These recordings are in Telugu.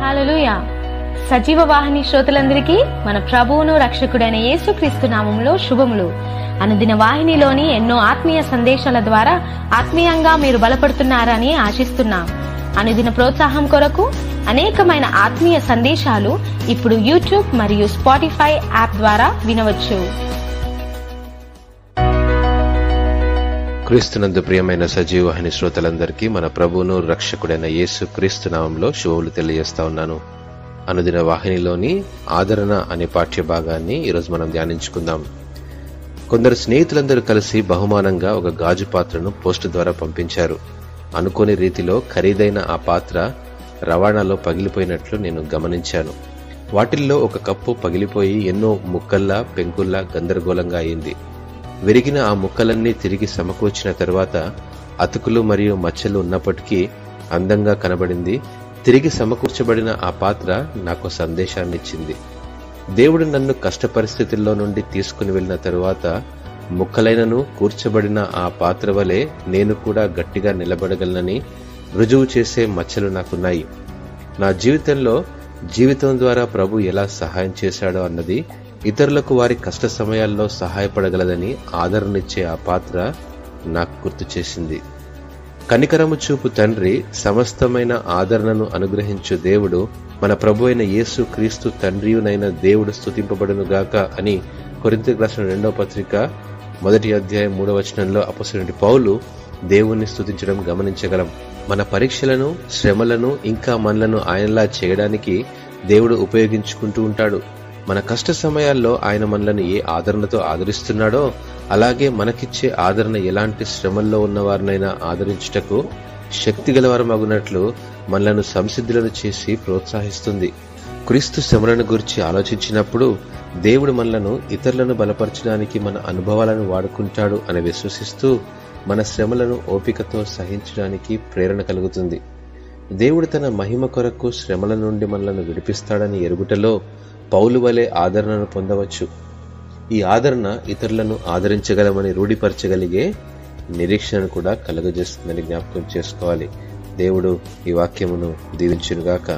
హల్లెలూయా. సజీవ వాహిని శ్రోతలందరికీ మన ప్రభువును రక్షకుడైన యేసుక్రీస్తు నామములో శుభములు. అనుదిన వాహినిలోని ఎన్నో ఆత్మీయ సందేశాల ద్వారా ఆత్మీయంగా మీరు బలపడుతున్నారని ఆశిస్తున్నాం. అనుదిన ప్రోత్సాహం కొరకు అనేకమైన ఆత్మీయ సందేశాలు ఇప్పుడు యూట్యూబ్ మరియు స్పాటిఫై యాప్ ద్వారా వినవచ్చు. క్రీస్తునందు ప్రియమైన సజీవ వాహిని శ్రోతలందరికీ మన ప్రభువును రక్షకుడైన యేసు క్రీస్తు నామంలో శుభములు తెలియజేస్తా ఉన్నాను. అనుదిన వాహినిలోని ఆదరణ అనే పాఠ్య భాగాన్ని ఈరోజు మనం ధ్యానించుకుందాం. కొందరు స్నేహితులందరూ కలిసి బహుమానంగా ఒక గాజు పాత్రను పోస్టు ద్వారా పంపించారు. అనుకోని రీతిలో ఖరీదైన ఆ పాత్ర రవాణాలో పగిలిపోయినట్లు నేను గమనించాను. వాటిల్లో ఒక కప్పు పగిలిపోయి ఎన్నో ముక్కల్లా పెంకుల్లా గందరగోళంగా అయింది. విరిగిన ఆ ముక్కలన్నీ తిరిగి సమకూర్చిన తర్వాత అతుకులు మరియు మచ్చలు ఉన్నప్పటికీ అందంగా కనబడింది. తిరిగి సమకూర్చబడిన ఆ పాత్ర నాకు సందేశాన్నిచ్చింది. దేవుడు నన్ను కష్ట పరిస్థితుల్లో నుండి తీసుకుని వెళ్లిన తరువాత ముక్కలైనను కూర్చబడిన ఆ పాత్ర వలె నేను కూడా గట్టిగా నిలబడగలనని రుజువు చేసే మచ్చలు నాకున్నాయి. నా జీవితం ద్వారా ప్రభు ఎలా సహాయం చేశాడో అన్నది ఇతరులకు వారి కష్ట సమయాల్లో సహాయపడగలదని ఆదరణిచ్చే ఆ పాత్ర నాకు గుర్తు చేసింది. కనికరము చూపు తండ్రి, సమస్తమైన ఆదరణను అనుగ్రహించు దేవుడు, మన ప్రభు అయిన యేసు క్రీస్తు తండ్రియునైన దేవుడు స్తుతింపబడునుగాక అని కొరింథీయులకు రాసిన 2వ పత్రిక 1వ అధ్యాయం 3వ వచనంలో అపొస్తలుడైన పౌలు దేవుణ్ణి స్తుతించడం గమనించగలం. మన పరీక్షలను, శ్రమలను ఇంకా మనలను ఆయనలా చేయడానికి దేవుడు ఉపయోగించుకుంటూ ఉంటాడు. మన కష్ట సమయాల్లో ఆయన మనలను ఏ ఆదరణతో ఆదరిస్తున్నాడో అలాగే మనకిచ్చే ఆదరణ ఎలాంటి శ్రమల్లో ఉన్నవారినైనా ఆదరించుటకు శక్తి గలవారమగునట్లు మనలను సంసిద్ధులను చేసి ప్రోత్సహిస్తుంది. క్రీస్తు శ్రమలను గురించి ఆలోచించినప్పుడు దేవుడు మనలను ఇతరులను బలపరచడానికి మన అనుభవాలను వాడుకుంటాడు అని విశ్వసిస్తూ మన శ్రమలను ఓపికతో సహించడానికి ప్రేరణ కలుగుతుంది. దేవుడు తన మహిమ కొరకు శ్రమల నుండి మనలను విడిపిస్తాడని ఎరుగుటలో పౌలు వలె ఆదరణను పొందవచ్చు. ఈ ఆదరణ ఇతరులను ఆదరించగలమని రూఢిపరచగలిగే నిరీక్షణను కూడా కలుగజేస్తుందని జ్ఞాపకం చేసుకోవాలి. దేవుడు ఈ వాక్యమును దీవించునుగాక.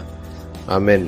ఆమెన్.